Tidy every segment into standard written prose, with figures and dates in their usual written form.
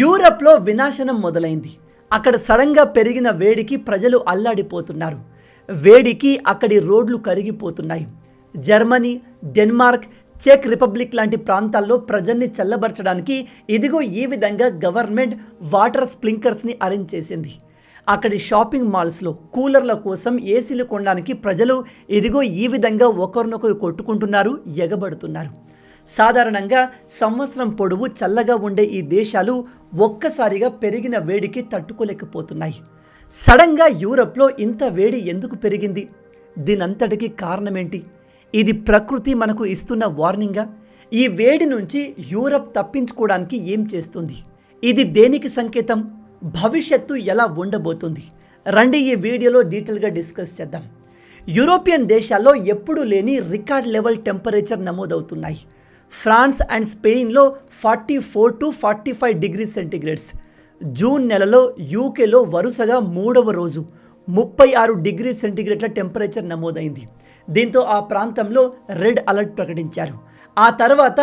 యూరప్లో వినాశనం మొదలైంది. అక్కడ సడన్గా పెరిగిన వేడికి ప్రజలు అల్లాడిపోతున్నారు. వేడికి అక్కడి రోడ్లు కరిగిపోతున్నాయి. జర్మనీ, డెన్మార్క్, చెక్ రిపబ్లిక్ లాంటి ప్రాంతాల్లో ప్రజల్ని చల్లబరచడానికి ఇదిగో ఈ విధంగా గవర్నమెంట్ వాటర్ స్ప్రింక్లర్స్ని అరేంజ్ చేసింది. అక్కడి షాపింగ్ మాల్స్లో కూలర్ల కోసం ఏసీలు కొనడానికి ప్రజలు ఇదిగో ఈ విధంగా ఒకరినొకరు కొట్టుకుంటున్నారు, ఎగబడుతున్నారు. సాధారణంగా సంవత్సరం పొడవు చల్లగా ఉండే ఈ దేశాలు ఒక్కసారిగా పెరిగిన వేడికి తట్టుకోలేకపోతున్నాయి. సడన్గా యూరప్లో ఇంత వేడి ఎందుకు పెరిగింది? దీనంతటికీ కారణమేంటి? ఇది ప్రకృతి మనకు ఇస్తున్న వార్నింగా? ఈ వేడి నుంచి యూరప్ తప్పించుకోవడానికి ఏం చేస్తుంది? ఇది దేనికి సంకేతం? భవిష్యత్తు ఎలా ఉండబోతుంది? రండి ఈ వీడియోలో డీటెయిల్గా డిస్కస్ చేద్దాం. యూరోపియన్ దేశాల్లో ఎప్పుడూ లేని రికార్డ్ లెవెల్ టెంపరేచర్ నమోదవుతున్నాయి. ఫ్రాన్స్ అండ్ స్పెయిన్లో 44 to 45 డిగ్రీ సెంటీగ్రేడ్స్. జూన్ నెలలో యూకేలో వరుసగా 3వ రోజు 36 డిగ్రీ సెంటీగ్రేడ్ల టెంపరేచర్ నమోదైంది. దీంతో ఆ ప్రాంతంలో రెడ్ అలర్ట్ ప్రకటించారు. ఆ తర్వాత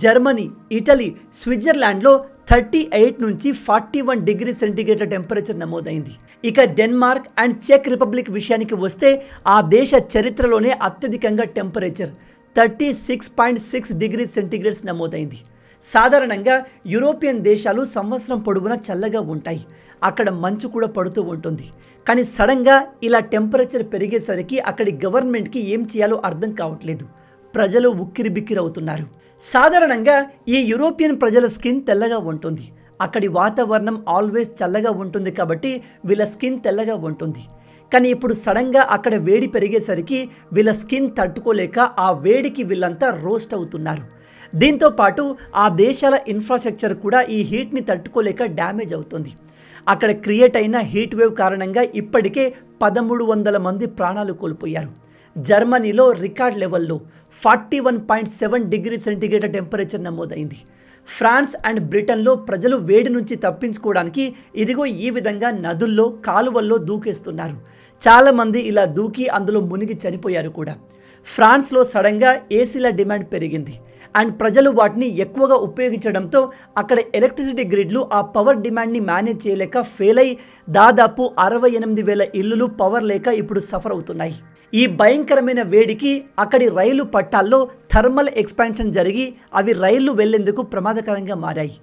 జర్మనీ, ఇటలీ, స్విట్జర్లాండ్లో 38 నుంచి 41 డిగ్రీ సెంటీగ్రేడ్ల టెంపరేచర్ నమోదైంది. ఇక డెన్మార్క్ అండ్ చెక్ రిపబ్లిక్ విషయానికి వస్తే ఆ దేశ చరిత్రలోనే అత్యధికంగా టెంపరేచర్ 36.6 డిగ్రీ సెంటీగ్రేడ్స్ నమోదైంది. సాధారణంగా యూరోపియన్ దేశాలు సంవత్సరం పొడవునా చల్లగా ఉంటాయి. అక్కడ మంచు కూడా పడుతూ ఉంటుంది. కానీ సడన్గా ఇలా టెంపరేచర్ పెరిగేసరికి అక్కడి గవర్నమెంట్కి ఏం చేయాలో అర్థం కావట్లేదు. ప్రజలు ఉక్కిరిబిక్కిరవుతున్నారు. సాధారణంగా ఈ యూరోపియన్ ప్రజల స్కిన్ తెల్లగా ఉంటుంది. అక్కడి వాతావరణం ఆల్వేస్ చల్లగా ఉంటుంది కాబట్టి వీళ్ళ స్కిన్ తెల్లగా ఉంటుంది. కానీ ఇప్పుడు సడన్గా అక్కడ వేడి పెరిగేసరికి వీళ్ళ స్కిన్ తట్టుకోలేక ఆ వేడికి వీళ్ళంతా రోస్ట్ అవుతున్నారు. దీంతో పాటు ఆ దేశాల ఇన్ఫ్రాస్ట్రక్చర్ కూడా ఈ హీట్ని తట్టుకోలేక డ్యామేజ్ అవుతుంది. అక్కడ క్రియేట్ అయిన హీట్ వేవ్ కారణంగా ఇప్పటికే 1300 మంది ప్రాణాలు కోల్పోయారు. జర్మనీలో రికార్డ్ లెవెల్లో 41.7 డిగ్రీ సెంటీగ్రేడ్ టెంపరేచర్ నమోదైంది. ఫ్రాన్స్ అండ్ బ్రిటన్లో ప్రజలు వేడి నుంచి తప్పించుకోవడానికి ఇదిగో ఈ విధంగా నదుల్లో, కాలువల్లో దూకేస్తున్నారు. చాలామంది ఇలా దూకి అందులో మునిగి చనిపోయారు కూడా. ఫ్రాన్స్లో సడన్గా ఏసీల డిమాండ్ పెరిగింది అండ్ ప్రజలు వాటిని ఎక్కువగా ఉపయోగించడంతో అక్కడ ఎలక్ట్రిసిటీ గ్రిడ్లు ఆ పవర్ డిమాండ్ని మేనేజ్ చేయలేక ఫెయిల్ అయి దాదాపు 68,000 ఇల్లులు పవర్ లేక ఇప్పుడు సఫర్ అవుతున్నాయి. ఈ భయంకరమైన వేడికి అక్కడి రైలు పట్టాల్లో థర్మల్ ఎక్స్పాన్షన్ జరిగి అవి రైళ్లు వెళ్లేందుకు ప్రమాదకరంగా మారాయి.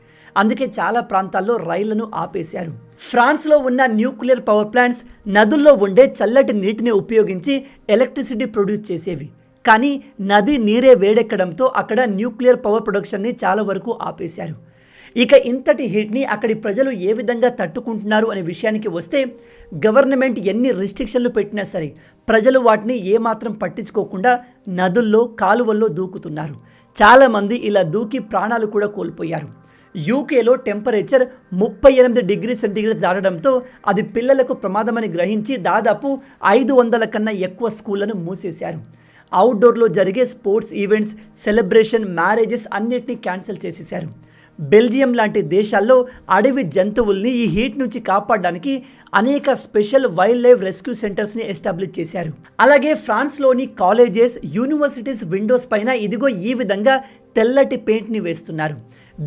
అందుకే చాలా ప్రాంతాల్లో రైళ్లను ఆపేశారు. ఫ్రాన్స్లో ఉన్న న్యూక్లియర్ పవర్ ప్లాంట్స్ నదుల్లో ఉండే చల్లటి నీటిని ఉపయోగించి ఎలక్ట్రిసిటీ ప్రొడ్యూస్ చేసేవి. కానీ నది నీరే వేడెక్కడంతో అక్కడ న్యూక్లియర్ పవర్ ప్రొడక్షన్ని చాలా వరకు ఆపేశారు. ఇక ఇంతటి హీట్ని అక్కడి ప్రజలు ఏ విధంగా తట్టుకుంటున్నారు అనే విషయానికి వస్తే గవర్నమెంట్ ఎన్ని రిస్ట్రిక్షన్లు పెట్టినా సరే ప్రజలు వాటిని ఏమాత్రం పట్టించుకోకుండా నదుల్లో, కాలువల్లో దూకుతున్నారు. చాలామంది ఇలా దూకి ప్రాణాలు కూడా కోల్పోయారు. యూకేలో టెంపరేచర్ 38 డిగ్రీ సెంటీగ్రేడ్ దాటడంతో అది పిల్లలకు ప్రమాదమని గ్రహించి దాదాపు 500 కన్నా ఎక్కువ స్కూళ్లను మూసేశారు. అవుట్డోర్లో జరిగే స్పోర్ట్స్ ఈవెంట్స్, సెలబ్రేషన్, మ్యారేజెస్ అన్నిటినీ క్యాన్సిల్ చేసేశారు. బెల్జియం లాంటి దేశాల్లో అడవి జంతువుల్ని ఈ హీట్ నుంచి కాపాడడానికి అనేక స్పెషల్ వైల్డ్ లైఫ్ రెస్క్యూ సెంటర్స్ని ఎస్టాబ్లిష్ చేశారు. అలాగే ఫ్రాన్స్లోని కాలేజెస్, యూనివర్సిటీస్ విండోస్ పైన ఇదిగో ఈ విధంగా తెల్లటి పెయింట్ని వేస్తున్నారు.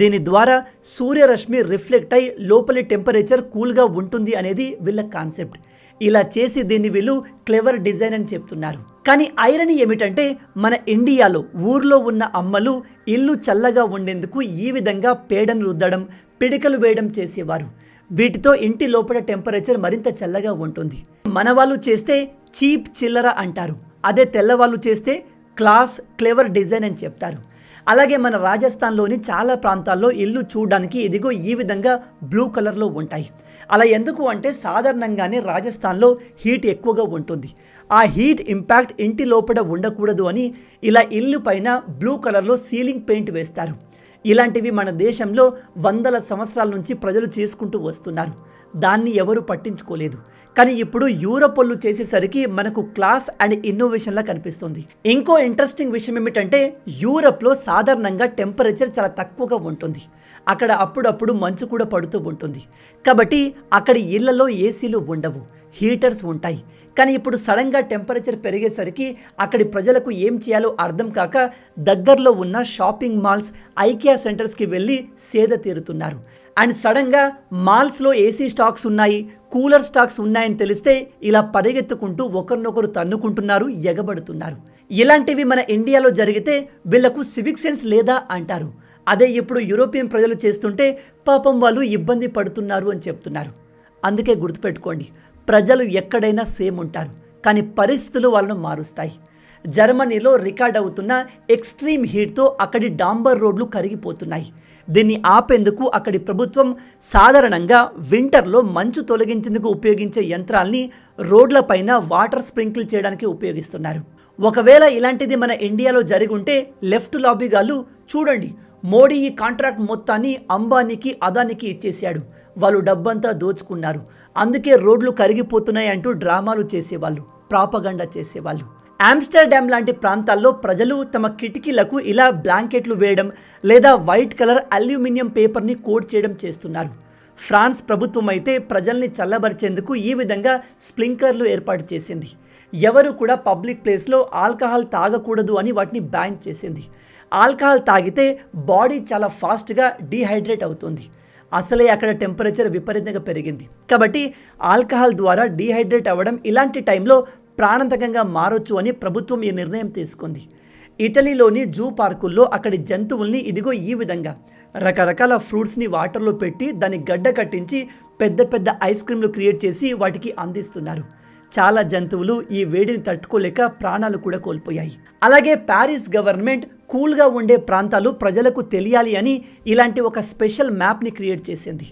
దీని ద్వారా సూర్యరశ్మి రిఫ్లెక్ట్ అయి లోపలి టెంపరేచర్ కూల్గా ఉంటుంది అనేది వీళ్ళ కాన్సెప్ట్. ఇలా చేసి దీన్ని వీళ్ళు క్లెవర్ డిజైన్ అని చెప్తున్నారు. కానీ ఐరనీ ఏమిటంటే మన ఇండియాలో ఊర్లో ఉన్న అమ్మలు ఇల్లు చల్లగా ఉండేందుకు ఈ విధంగా పేడను రుద్దడం, పిడికలు వేయడం చేసేవారు. వీటితో ఇంటి లోపల టెంపరేచర్ మరింత చల్లగా ఉంటుంది. మన వాళ్ళు చేస్తే చీప్ చిల్లర అంటారు. అదే తెల్లవాళ్ళు చేస్తే క్లాస్, క్లెవర్ డిజైన్ అని చెప్తారు. అలాగే మన రాజస్థాన్లోని చాలా ప్రాంతాల్లో ఇల్లు చూడడానికి ఇదిగో ఈ విధంగా బ్లూ కలర్లో ఉంటాయి. అలా ఎందుకు అంటే సాధారణంగానే రాజస్థాన్లో హీట్ ఎక్కువగా ఉంటుంది. ఆ హీట్ ఇంపాక్ట్ ఇంటి లోపల ఉండకూడదు అని ఇలా ఇల్లు పైన బ్లూ కలర్లో సీలింగ్ పెయింట్ వేస్తారు. ఇలాంటివి మన దేశంలో వందల సంవత్సరాల నుంచి ప్రజలు చేసుకుంటూ వస్తున్నారు. దాన్ని ఎవరు పట్టించుకోలేదు. కానీ ఇప్పుడు యూరోపోళ్ళు చేసేసరికి మనకు క్లాస్ అండ్ ఇన్నోవేషన్లా కనిపిస్తుంది. ఇంకో ఇంట్రెస్టింగ్ విషయం ఏమిటంటే యూరప్లో సాధారణంగా టెంపరేచర్ చాలా తక్కువగా ఉంటుంది. అక్కడ అప్పుడప్పుడు మంచు కూడా పడుతూ ఉంటుంది. కాబట్టి అక్కడి ఇళ్లలో ఏసీలు ఉండవు. హీటర్స్ ఉంటాయి. కానీ ఇప్పుడు సడన్గా టెంపరేచర్ పెరిగేసరికి అక్కడి ప్రజలకు ఏం చేయాలో అర్థం కాక దగ్గరలో ఉన్న షాపింగ్ మాల్స్, ఐకియా సెంటర్స్కి వెళ్ళి సేద తీరుతున్నారు. అండ్ సడన్గా మాల్స్లో ఏసీ స్టాక్స్ ఉన్నాయి, కూలర్ స్టాక్స్ ఉన్నాయని తెలిస్తే ఇలా పరిగెత్తుకుంటూ ఒకరినొకరు తన్నుకుంటున్నారు, ఎగబడుతున్నారు. ఇలాంటివి మన ఇండియాలో జరిగితే వీళ్లకు సివిక్ సెన్స్ లేదా అంటారు. అదే ఇప్పుడు యూరోపియన్ ప్రజలు చేస్తుంటే పాపం వాళ్ళు ఇబ్బంది పడుతున్నారు అని చెప్తున్నారు. అందుకే గుర్తుపెట్టుకోండి, ప్రజలు ఎక్కడైనా సేమ్ ఉంటారు, కానీ పరిస్థితులు వాళ్ళను మారుస్తాయి. జర్మనీలో రికార్డ్ అవుతున్న ఎక్స్ట్రీమ్ హీట్తో అక్కడి డాంబర్ రోడ్లు కరిగిపోతున్నాయి. దీన్ని ఆపేందుకు అక్కడి ప్రభుత్వం సాధారణంగా వింటర్లో మంచు తొలగించేందుకు ఉపయోగించే యంత్రాల్ని రోడ్లపైన వాటర్ స్ప్రింకిల్ చేయడానికి ఉపయోగిస్తున్నారు. ఒకవేళ ఇలాంటిది మన ఇండియాలో జరిగి ఉంటే లెఫ్ట్ లాబీగాళ్ళు చూడండి, మోడీ ఈ కాంట్రాక్ట్ మొత్తాన్ని అంబానీకి, అదానికి ఇచ్చేశాడు, వాళ్ళు డబ్బంతా దోచుకున్నారు, అందుకే రోడ్లు కరిగిపోతున్నాయి అంటూ డ్రామాలు చేసేవాళ్ళు, ప్రాపగండా చేసేవాళ్ళు. ఆమ్స్టర్డామ్ లాంటి ప్రాంతాల్లో ప్రజలు తమ కిటికీలకు ఇలా బ్లాంకెట్లు వేయడం లేదా వైట్ కలర్ అల్యూమినియం పేపర్ని కోట్ చేయడం చేస్తున్నారు. ఫ్రాన్స్ ప్రభుత్వం అయితే ప్రజల్ని చల్లబరిచేందుకు ఈ విధంగా స్ప్రింక్లర్లు ఏర్పాటు చేసింది. ఎవరు కూడా పబ్లిక్ ప్లేస్లో ఆల్కహాల్ తాగకూడదు అని వాటిని బ్యాన్ చేసింది. ఆల్కహాల్ తాగితే బాడీ చాలా ఫాస్ట్గా డీహైడ్రేట్ అవుతుంది. అసలే అక్కడ టెంపరేచర్ విపరీతంగా పెరిగింది కాబట్టి ఆల్కహాల్ ద్వారా డీహైడ్రేట్ అవ్వడం ఇలాంటి టైంలో ప్రాణాంతకంగా మారొచ్చు అని ప్రభుత్వం ఈ నిర్ణయం తీసుకుంది. ఇటలీలోని జూ పార్కుల్లో అక్కడి జంతువుల్ని ఇదిగో ఈ విధంగా రకరకాల ఫ్రూట్స్ని వాటర్లో పెట్టి దాన్ని గడ్డ కట్టించి పెద్ద పెద్ద ఐస్ క్రీమ్లు క్రియేట్ చేసి వాటికి అందిస్తున్నారు. చాలా జంతువులు ఈ వేడిని తట్టుకోలేక ప్రాణాలు కూడా కోల్పోయాయి. అలాగే ప్యారిస్ గవర్నమెంట్ కూల్గా ఉండే ప్రాంతాలు ప్రజలకు తెలియాలి అని ఇలాంటి ఒక స్పెషల్ మ్యాప్ని క్రియేట్ చేసింది.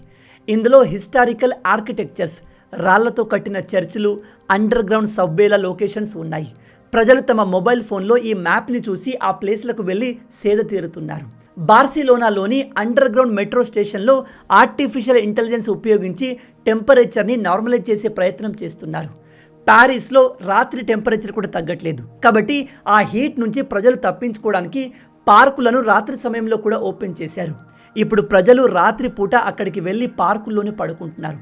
ఇందులో హిస్టారికల్ ఆర్కిటెక్చర్స్, రాళ్లతో కట్టిన చర్చిలు, అండర్ గ్రౌండ్ సబ్వేల లొకేషన్స్ ఉన్నాయి. ప్రజలు తమ మొబైల్ ఫోన్లో ఈ మ్యాప్ని చూసి ఆ ప్లేస్లకు వెళ్ళి సేద తీరుతున్నారు. బార్సిలోనాలోని అండర్ గ్రౌండ్ మెట్రో స్టేషన్లో ఆర్టిఫిషియల్ ఇంటెలిజెన్స్ ఉపయోగించి టెంపరేచర్ని నార్మలైజ్ చేసే ప్రయత్నం చేస్తున్నారు. ప్యారిస్లో రాత్రి టెంపరేచర్ కూడా తగ్గట్లేదు కాబట్టి ఆ హీట్ నుంచి ప్రజలు తప్పించుకోవడానికి పార్కులను రాత్రి సమయంలో కూడా ఓపెన్ చేశారు. ఇప్పుడు ప్రజలు రాత్రి పూట అక్కడికి వెళ్ళి పార్కుల్లోనే పడుకుంటున్నారు.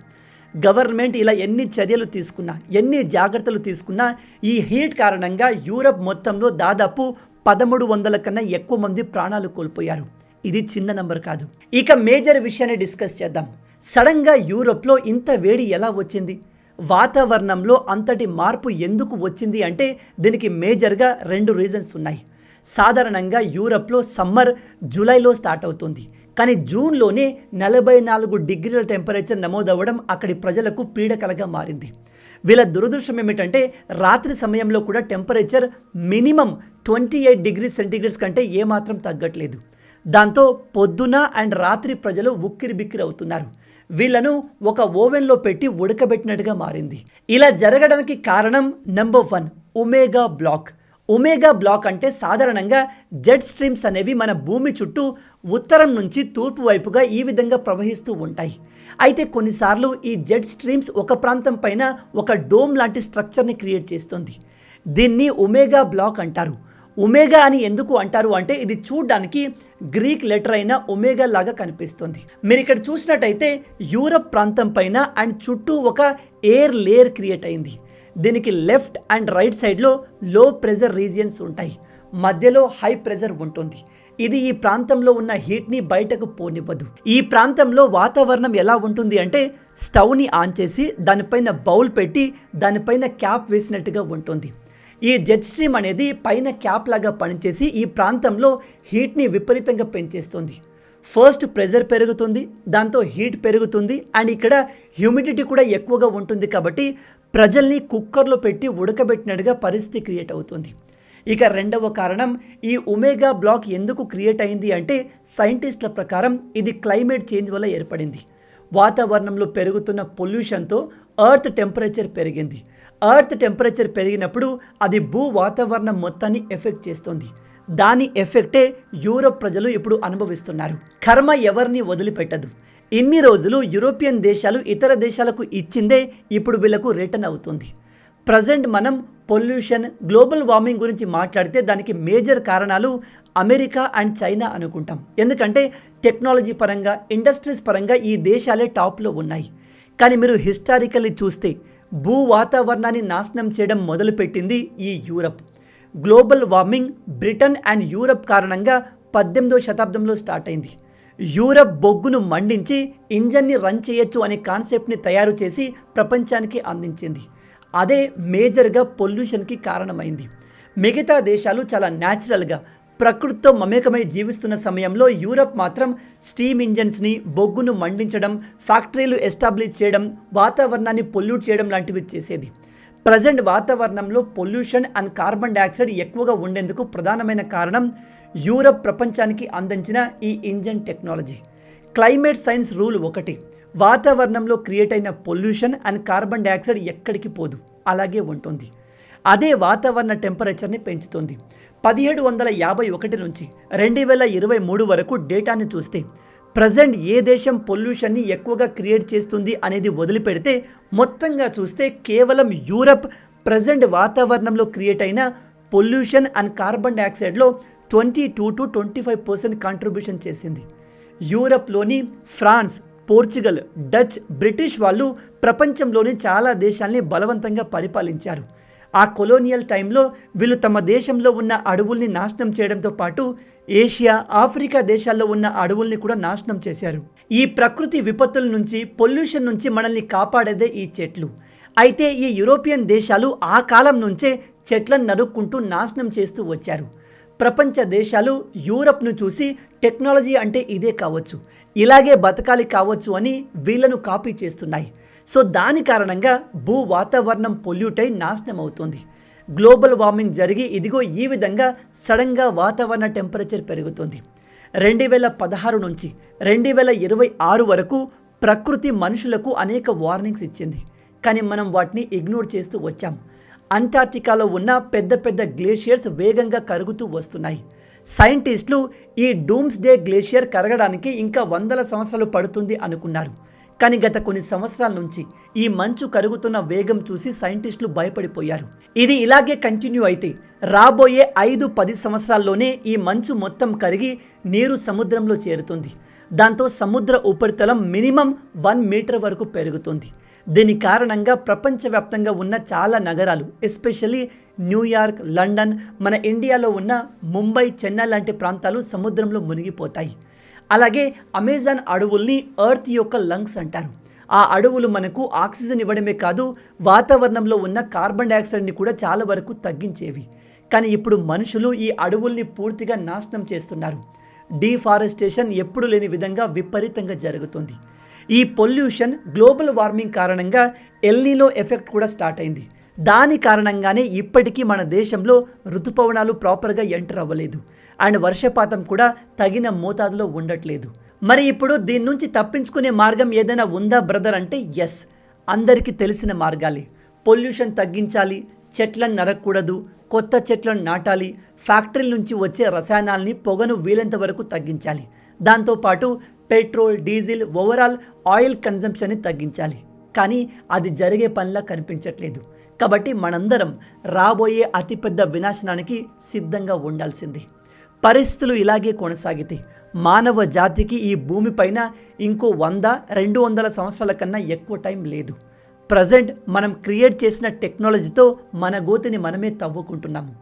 గవర్నమెంట్ ఇలా ఎన్ని చర్యలు తీసుకున్నా, ఎన్ని జాగ్రత్తలు తీసుకున్నా ఈ హీట్ కారణంగా యూరప్ మొత్తంలో దాదాపు 1300 కన్నా ఎక్కువ మంది ప్రాణాలు కోల్పోయారు. ఇది చిన్న నంబర్ కాదు. ఇక మేజర్ విషయాన్ని డిస్కస్ చేద్దాం. సడన్గా యూరప్లో ఇంత వేడి ఎలా వచ్చింది? వాతావరణంలో అంతటి మార్పు ఎందుకు వచ్చింది అంటే దీనికి మేజర్గా 2 రీజన్స్ ఉన్నాయి. సాధారణంగా యూరప్లో సమ్మర్ జూలైలో స్టార్ట్ అవుతుంది, కానీ జూన్లోనే 44 డిగ్రీల టెంపరేచర్ నమోదవ్వడం అక్కడి ప్రజలకు పీడకలగా మారింది. వీళ్ళ దురదృష్టం ఏమిటంటే రాత్రి సమయంలో కూడా టెంపరేచర్ మినిమం 28 డిగ్రీ సెంటీగ్రేడ్స్ కంటే ఏమాత్రం తగ్గట్లేదు. దాంతో పొద్దున అండ్ రాత్రి ప్రజలు ఉక్కిరి బిక్కిరి అవుతున్నారు. వీళ్లను ఒక ఓవెన్లో పెట్టి ఉడకబెట్టినట్టుగా మారింది. ఇలా జరగడానికి కారణం number 1 omega block. Omega block అంటే సాధారణంగా జెట్ స్ట్రీమ్స్ అనేవి మన భూమి చుట్టూ ఉత్తరం నుంచి తూర్పు వైపుగా ఈ విధంగా ప్రవహిస్తూ ఉంటాయి. అయితే కొన్నిసార్లు ఈ జెట్ స్ట్రీమ్స్ ఒక ప్రాంతం పైన ఒక డోమ్ లాంటి స్ట్రక్చర్ని క్రియేట్ చేస్తుంది. దీన్ని ఒమేగా బ్లాక్ అంటారు. ఒమేగా అని ఎందుకు అంటారు అంటే ఇది చూడడానికి గ్రీక్ లెటర్ అయిన ఒమేగా లాగా కనిపిస్తుంది. మీరు ఇక్కడ చూసినట్టయితే యూరప్ ప్రాంతం పైన అండ్ చుట్టూ ఒక ఎయిర్ లేయర్ క్రియేట్ అయింది. దీనికి లెఫ్ట్ అండ్ రైట్ సైడ్లో లో ప్రెజర్ రీజియన్స్ ఉంటాయి, మధ్యలో హై ప్రెజర్ ఉంటుంది. ఇది ఈ ప్రాంతంలో ఉన్న హీట్ని బయటకు పోనివ్వదు. ఈ ప్రాంతంలో వాతావరణం ఎలా ఉంటుంది అంటే స్టవ్ని ఆన్ చేసి దానిపైన బౌల్ పెట్టి దానిపైన క్యాప్ వేసినట్టుగా ఉంటుంది. ఈ జెట్ స్ట్రీమ్ అనేది పైన క్యాప్ లాగా పనిచేసి ఈ ప్రాంతంలో హీట్ని విపరీతంగా పెంచేస్తుంది. ఫస్ట్ ప్రెజర్ పెరుగుతుంది, దాంతో హీట్ పెరుగుతుంది అండ్ ఇక్కడ హ్యూమిడిటీ కూడా ఎక్కువగా ఉంటుంది కాబట్టి ప్రజల్ని కుక్కర్లో పెట్టి ఉడకబెట్టినట్టుగా పరిస్థితి క్రియేట్ అవుతుంది. ఇక రెండవ కారణం ఈ ఒమేగా బ్లాక్ ఎందుకు క్రియేట్ అయింది అంటే సైంటిస్టుల ప్రకారం ఇది క్లైమేట్ చేంజ్ వల్ల ఏర్పడింది. వాతావరణంలో పెరుగుతున్న పొల్యూషన్తో ఎర్త్ టెంపరేచర్ పెరిగింది. ఎర్త్ టెంపరేచర్ పెరిగినప్పుడు అది భూ వాతావరణం మొత్తాన్ని ఎఫెక్ట్ చేస్తుంది. దాని ఎఫెక్టే యూరోప్ ప్రజలు ఇప్పుడు అనుభవిస్తున్నారు. కర్మ ఎవరిని వదిలిపెట్టదు. ఇన్ని రోజులు యూరోపియన్ దేశాలు ఇతర దేశాలకు ఇచ్చిందే ఇప్పుడు వీళ్ళకు రిటర్న్ అవుతుంది. ప్రజెంట్ మనం పొల్యూషన్, గ్లోబల్ వార్మింగ్ గురించి మాట్లాడితే దానికి మేజర్ కారణాలు అమెరికా అండ్ చైనా అనుకుంటాం. ఎందుకంటే టెక్నాలజీ పరంగా, ఇండస్ట్రీస్ పరంగా ఈ దేశాలే టాప్లో ఉన్నాయి. కానీ మీరు హిస్టారికల్లీ చూస్తే భూ వాతావరణాన్ని నాశనం చేయడం మొదలుపెట్టింది ఈ Europe. Global warming Britain and Europe కారణంగా 18వ శతాబ్దంలో స్టార్ట్ అయింది. యూరప్ బొగ్గును మండించి ఇంజన్ని రన్ చేయొచ్చు అనే కాన్సెప్ట్ని తయారు చేసి ప్రపంచానికి అందించింది. అదే మేజర్గా పొల్యూషన్కి కారణమైంది. మిగతా దేశాలు చాలా న్యాచురల్గా ప్రకృతితో మమేకమై జీవిస్తున్న సమయంలో యూరప్ మాత్రం స్టీమ్ ఇంజన్స్ని, బొగ్గును మండించడం, ఫ్యాక్టరీలు ఎస్టాబ్లిష్ చేయడం, వాతావరణాన్ని పొల్యూట్ చేయడం లాంటివి చేసేది. ప్రజెంట్ వాతావరణంలో పొల్యూషన్ అండ్ కార్బన్ డయాక్సైడ్ ఎక్కువగా ఉండేందుకు ప్రధానమైన కారణం యూరప్ ప్రపంచానికి అందించిన ఈ engine technology. Climate science rule ఒకటి, వాతావరణంలో క్రియేట్ అయిన పొల్యూషన్ అండ్ కార్బన్ డయాక్సైడ్ ఎక్కడికి పోదు, అలాగే ఉంటుంది. అదే వాతావరణ టెంపరేచర్ని పెంచుతుంది. 1751 నుంచి 2023 వరకు డేటాని చూస్తే ప్రజెంట్ ఏ దేశం పొల్యూషన్ని ఎక్కువగా క్రియేట్ చేస్తుంది అనేది వదిలిపెడితే మొత్తంగా చూస్తే కేవలం యూరప్ ప్రజెంట్ వాతావరణంలో క్రియేట్ అయిన పొల్యూషన్ అండ్ కార్బన్ డయాక్సైడ్లో 22 to 25% కాంట్రిబ్యూషన్ చేసింది. యూరప్లోని ఫ్రాన్స్, పోర్చుగల్, డచ్, బ్రిటిష్ వాళ్ళు ప్రపంచంలోని చాలా దేశాల్ని బలవంతంగా పరిపాలించారు. ఆ కొలోనియల్ టైంలో వీళ్ళు తమ దేశంలో ఉన్న అడవుల్ని నాశనం చేయడంతో పాటు ఏషియా, ఆఫ్రికా దేశాల్లో ఉన్న అడవుల్ని కూడా నాశనం చేశారు. ఈ ప్రకృతి విపత్తుల నుంచి, పొల్యూషన్ నుంచి మనల్ని కాపాడేదే ఈ చెట్లు. అయితే ఈ యూరోపియన్ దేశాలు ఆ కాలం నుంచే చెట్లను నరుక్కుంటూ నాశనం చేస్తూ వచ్చారు. ప్రపంచ దేశాలు యూరప్ను చూసి టెక్నాలజీ అంటే ఇదే కావచ్చు, ఇలాగే బతకాలి కావచ్చు అని వీళ్ళను కాపీ చేస్తున్నాయి. సో దాని కారణంగా భూ వాతావరణం పొల్యూట్ అయి నాశనం అవుతుంది. గ్లోబల్ వార్మింగ్ జరిగి ఇదిగో ఈ విధంగా సడన్గా వాతావరణ టెంపరేచర్ పెరుగుతుంది. 2016 నుంచి 2026 వరకు ప్రకృతి మనుషులకు అనేక వార్నింగ్స్ ఇచ్చింది, కానీ మనం వాటిని ఇగ్నోర్ చేస్తూ వచ్చాం. అంటార్క్టికాలో ఉన్న పెద్ద పెద్ద గ్లేషియర్స్ వేగంగా కరుగుతూ వస్తున్నాయి. సైంటిస్టులు ఈ డూమ్స్ డే గ్లేషియర్ కరగడానికి ఇంకా 100 సంవత్సరాలు పడుతుంది అనుకున్నారు. కానీ గత కొన్ని సంవత్సరాల నుంచి ఈ మంచు కరుగుతున్న వేగం చూసి సైంటిస్టులు భయపడిపోయారు. ఇది ఇలాగే కంటిన్యూ అయితే రాబోయే 5-10 సంవత్సరాల్లోనే ఈ మంచు మొత్తం కరిగి నీరు సముద్రంలో చేరుతుంది. దాంతో సముద్ర ఉపరితలం మినిమం 1 మీటర్ వరకు పెరుగుతుంది. దీని కారణంగా ప్రపంచవ్యాప్తంగా ఉన్న చాలా నగరాలు, ఎస్పెషల్లీ న్యూయార్క్, లండన్, మన ఇండియాలో ఉన్న ముంబై, చెన్నై లాంటి ప్రాంతాలు సముద్రంలో మునిగిపోతాయి. అలాగే అమెజాన్ అడవుల్ని ఎర్త్ యొక్క లంగ్స్ అంటారు. ఆ అడవులు మనకు ఆక్సిజన్ ఇవ్వడమే కాదు, వాతావరణంలో ఉన్న కార్బన్ డయాక్సైడ్ని కూడా చాలా వరకు తగ్గించేవి. కానీ ఇప్పుడు మనుషులు ఈ అడవుల్ని పూర్తిగా నాశనం చేస్తున్నారు. డీఫారెస్టేషన్ ఎప్పుడు లేని విధంగా విపరీతంగా జరుగుతుంది. ఈ పొల్యూషన్, గ్లోబల్ వార్మింగ్ కారణంగా ఎల్నినో ఎఫెక్ట్ కూడా స్టార్ట్ అయింది. దాని కారణంగానే ఇప్పటికీ మన దేశంలో ఋతుపవనాలు ప్రాపర్గా ఎంటర్ అవ్వలేదు అండ్ వర్షపాతం కూడా తగిన మోతాదులో ఉండట్లేదు. మరి ఇప్పుడు దీని నుంచి తప్పించుకునే మార్గం ఏదైనా ఉందా బ్రదర్ అంటే ఎస్, అందరికీ తెలిసిన మార్గాలే. పొల్యూషన్ తగ్గించాలి, చెట్లను నరకూడదు, కొత్త చెట్లను నాటాలి, ఫ్యాక్టరీల నుంచి వచ్చే రసాయనాల్ని, పొగను వీలైనంత వరకు తగ్గించాలి. దాంతోపాటు పెట్రోల్, డీజిల్, ఓవరాల్ ఆయిల్ కన్జంప్షన్ని తగ్గించాలి. కానీ అది జరిగే పనిలా కనిపించట్లేదు. కాబట్టి మనందరం రాబోయే అతిపెద్ద వినాశనానికి సిద్ధంగా ఉండాల్సింది. పరిస్థితులు ఇలాగే కొనసాగితే మానవ జాతికి ఈ భూమిపైన ఇంకో 100-200 సంవత్సరాల కన్నా ఎక్కువ టైం లేదు. ప్రజెంట్ మనం క్రియేట్ చేసిన టెక్నాలజీతో మన గోతిని మనమే తవ్వుకుంటున్నాము.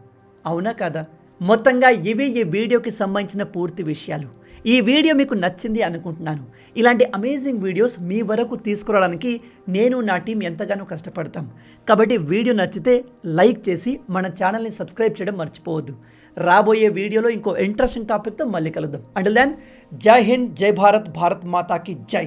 అవునా కదా? మొత్తంగా ఇవి ఈ వీడియోకి సంబంధించిన పూర్తి విషయాలు. ఈ వీడియో మీకు నచ్చింది అనుకుంటున్నాను. ఇలాంటి అమేజింగ్ వీడియోస్ మీ వరకు తీసుకురావడానికి నేను, నా టీం ఎంతగానో కష్టపడతాం. కాబట్టి వీడియో నచ్చితే లైక్ చేసి మన ఛానల్ని సబ్స్క్రైబ్ చేయడం మర్చిపోవద్దు. రాబోయే వీడియోలో ఇంకో ఇంట్రెస్టింగ్ టాపిక్తో మళ్ళీ కలుద్దాం. అంటిల్ దెన్, జై హింద్, జై భారత్, భారత్ మాతాకి జై.